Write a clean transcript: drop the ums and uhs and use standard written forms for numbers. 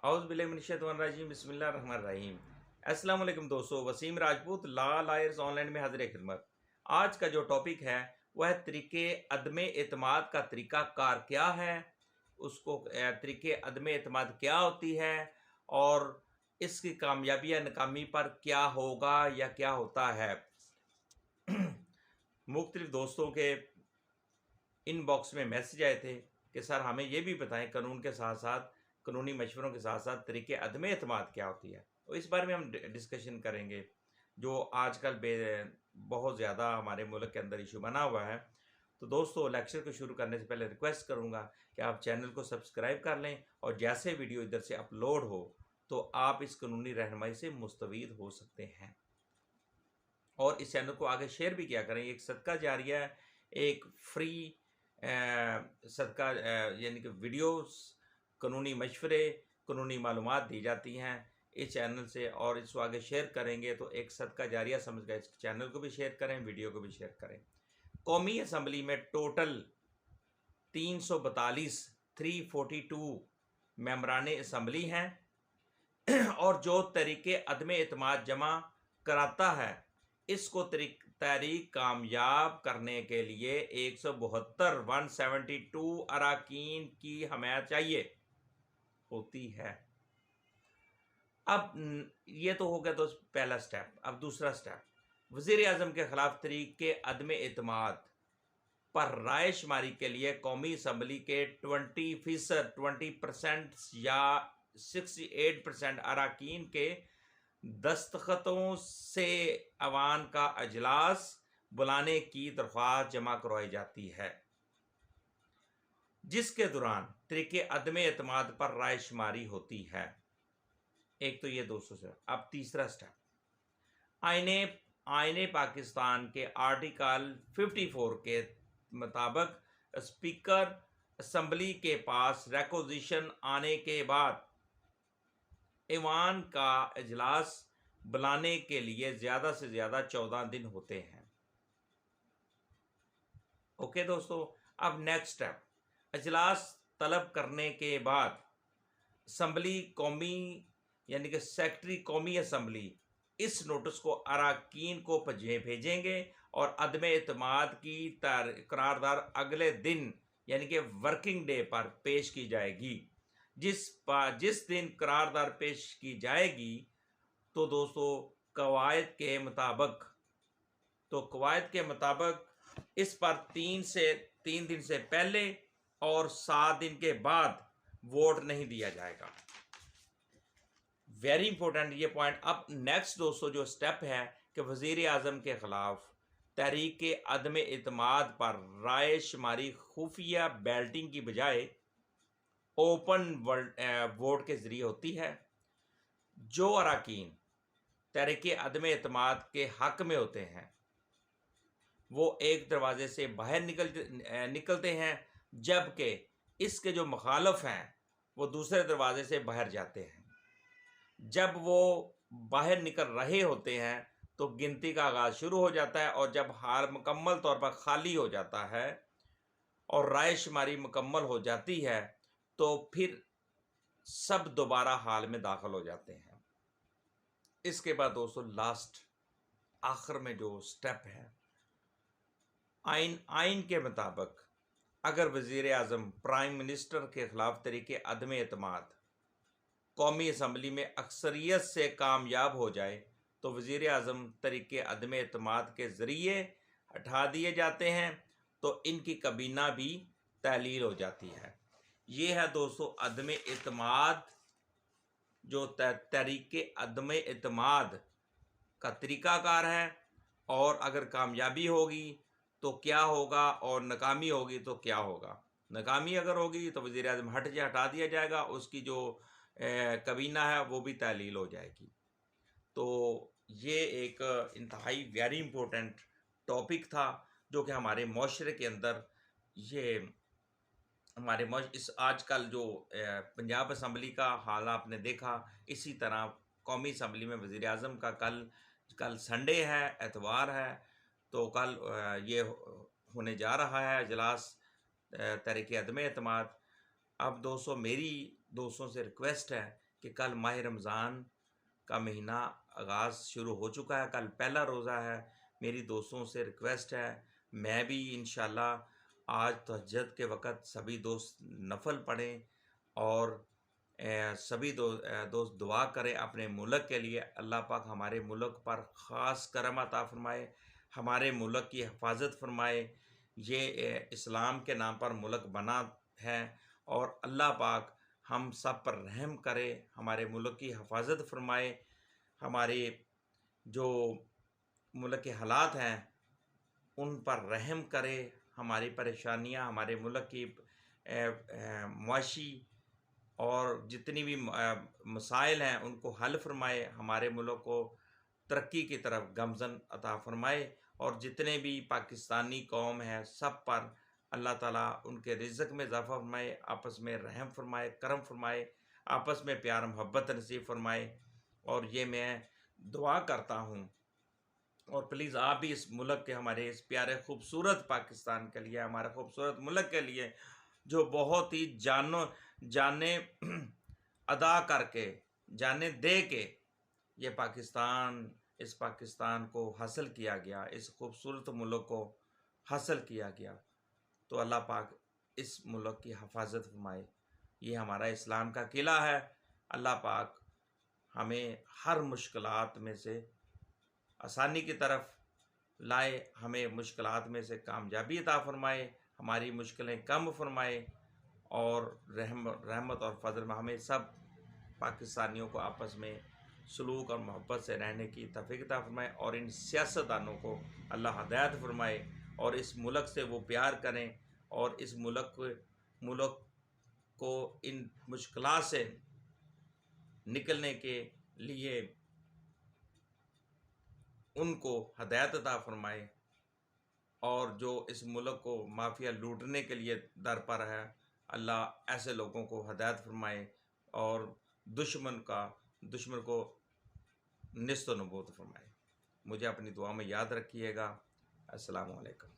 औज़ुबिल्लाहिमिनश्शैतानिर्रजीम बिस्मिल्लाहिर्रहमानिर्रहीम। अस्सलाम वालेकुम दोस्तों, वसीम राजपूत ला लायर्स ऑनलाइन में हाजिर खिदमत। आज का जो टॉपिक है वह तरीके अदम एतमाद का तरीका कार क्या है, उसको तरीके अदम एतमाद क्या होती है और इसकी कामयाबी या नाकामी पर क्या होगा या क्या होता है। मुख्तलिफ दोस्तों के इनबॉक्स में मैसेज आए थे कि सर हमें ये भी बताएं कानून के साथ साथ कानूनी मशवरों के साथ साथ तरीके अदम एतमाद क्या होती है। तो इस बारे में हम डिस्कशन करेंगे जो आजकल बहुत ज़्यादा हमारे मुल्क के अंदर इशू बना हुआ है। तो दोस्तों, लेक्चर को शुरू करने से पहले रिक्वेस्ट करूँगा कि आप चैनल को सब्सक्राइब कर लें और जैसे वीडियो इधर से अपलोड हो तो आप इस कानूनी रहनुमाई से मुस्तफ़ीद हो सकते हैं और इस चैनल को आगे शेयर भी किया करें। एक सदका जारिया है, एक फ्री सदका यानी कि वीडियोस, कानूनी मशवरे, कानूनी मालूमात दी जाती हैं इस चैनल से और इसको आगे शेयर करेंगे तो एक सदका जारिया समझ कर इस चैनल को भी शेयर करें, वीडियो को भी शेयर करें। कौमी असम्बली में टोटल 342 मेंबरान असम्बली हैं और जो तरीके अदम एतमाद जमा कराता है इसको तहरीक कामयाब करने के लिए 172 अराकीन की हमायत चाहिए होती है। अब ये तो हो गया तो पहला स्टेप। अब दूसरा स्टेप, वज़ीर आज़म के ख़िलाफ़ तरीके अदम एतमाद पर राय शुमारी के लिए कौमी असम्बली के 20% या 68% अराकीन के दस्तखतों से अवान का अजलास बुलाने की दरख्वास्त जमा करवाई जाती है जिसके दौरान तरीके अदम एतमाद पर राय शुमारी होती है। एक तो ये 200 से। अब तीसरा स्टेप, आईने पाकिस्तान के आर्टिकल 54 के मुताबिक स्पीकर असम्बली के पास रिक्वेजिशन आने के बाद ईवान का अजलास बुलाने के लिए ज़्यादा से ज़्यादा 14 दिन होते हैं। ओके दोस्तों, अब नेक्स्ट स्टेप, अजलास तलब करने के बाद असम्बली कौमी यानी कि सेक्रेटरी कौमी असम्बली इस नोटिस को अराकीन को भेजेंगे और अदम एतमाद की करारदार अगले दिन यानी कि वर्किंग डे पर पेश की जाएगी। जिस दिन करारदार पेश की जाएगी तो दोस्तों कवायद के मुताबिक इस पर 3 दिन से पहले और 7 दिन के बाद वोट नहीं दिया जाएगा। वेरी इंपॉर्टेंट ये पॉइंट। अब नेक्स्ट दोस्तों जो स्टेप है कि वज़ीर आज़म के ख़िलाफ़ तहरीक अदम एतमाद पर राय शुमारी खुफिया बैल्टिंग की बजाय ओपन वोट के ज़रिए होती है। जो अराकीन तहरीक अदम एतमाद के हक़ में होते हैं वो एक दरवाज़े से बाहर निकलते हैं जबकि इसके जो मुखालफ हैं वो दूसरे दरवाज़े से बाहर जाते हैं। जब वो बाहर निकल रहे होते हैं तो गिनती का आगाज़ शुरू हो जाता है और जब हाल मुकम्मल तौर पर खाली हो जाता है और राय शुमारी मुकम्मल हो जाती है तो फिर सब दोबारा हाल में दाखिल हो जाते हैं। इसके बाद दोस्तों लास्ट आखिर में जो स्टेप है, आइन के मुताबिक अगर वज़ीर आज़म प्राइम मिनिस्टर के ख़िलाफ़ तरीके अदम एतमाद कौमी असम्बली में अक्सरियत से कामयाब हो जाए तो वज़ीर आज़म तरीके अदम एतमाद के ज़रिए हटा दिए जाते हैं तो इनकी कबीना भी तहलील हो जाती है। ये है दोस्तों अदम एतमाद, जो तरीके अदम एतमाद का तरीक़ाकार है और अगर कामयाबी होगी तो क्या होगा और नाकामी होगी तो क्या होगा। नाकामी अगर होगी तो वज़ीर आज़म हटा दिया जाएगा, उसकी जो कबीना है वो भी तहलील हो जाएगी। तो ये एक इंतहाई वेरी इम्पोर्टेंट टॉपिक था जो कि हमारे माशरे के अंदर ये इस आजकल जो पंजाब असम्बली का हाल आपने देखा, इसी तरह कौमी असम्बली में वज़ीर आज़म का कल संडे है, एतवार है, तो कल ये होने जा रहा है अजलास तहरीक अदम एतमाद। अब दोस्तों मेरी दोस्तों से रिक्वेस्ट है कि कल माह रमज़ान का महीना आगाज़ शुरू हो चुका है, कल पहला रोज़ा है। मेरी दोस्तों से रिक्वेस्ट है, मैं भी इंशाल्लाह आज तहज्जुद के वक़्त सभी दोस्त नफ़ल पढ़ें और सभी दोस्त दुआ करें अपने मुल्क के लिए। अल्लाह पाक हमारे मुल्क पर ख़ास करम अता फ़रमाए, हमारे मुल्क की हिफाजत फ़रमाए। ये इस्लाम के नाम पर मुल्क बना है और अल्लाह पाक हम सब पर रहम करे, हमारे मुल्क की हिफाजत फ़रमाए। हमारे जो मुल्क के हालात हैं उन पर रहम करे, हमारी परेशानियां, हमारे मुल्क की मुआशी और जितनी भी मसाइल हैं उनको हल फरमाए, हमारे मुल्क को तरक्की की तरफ गमज़न अता फरमाए। और जितने भी पाकिस्तानी कौम है सब पर अल्लाह ताला उनके रिज़्क़ में इज़ाफ़ा फरमाए, आपस में रहम फरमाए, करम फरमाए, आपस में प्यार मोहब्बत नसीब फरमाए। और ये मैं दुआ करता हूँ। और प्लीज़ आप भी इस मुल्क के, हमारे इस प्यारे खूबसूरत पाकिस्तान के लिए, हमारे खूबसूरत मुल्क के लिए जो बहुत ही जाने अदा करके, जाने दे के ये पाकिस्तान, इस पाकिस्तान को हासिल किया गया, इस खूबसूरत मुल्क को हासिल किया गया, तो अल्लाह पाक इस मुल्क की हिफाजत फरमाए। ये हमारा इस्लाम का किला है। अल्लाह पाक हमें हर मुश्किलात में से आसानी की तरफ लाए, हमें मुश्किलात में से कामयाबी अता फरमाए, हमारी मुश्किलें कम फरमाए और रहमत और फजल में हमें सब पाकिस्तानियों को आपस में सलूक और मोहब्बत से रहने की तौफीक अता फरमाए। और इन सियासतदानों को अल्लाह हदायत फरमाए और इस मुल्क से वो प्यार करें और इस मुल्क को इन मुश्किलात से निकलने के लिए उनको हदायत अता फरमाए। और जो इस मुल्क को माफिया लूटने के लिए दर पर है, अल्लाह ऐसे लोगों को हदायत फरमाए और दुश्मन को निस्त नबूत फरमाए। मुझे अपनी दुआ में याद रखिएगा। अस्सलामु अलैकुम।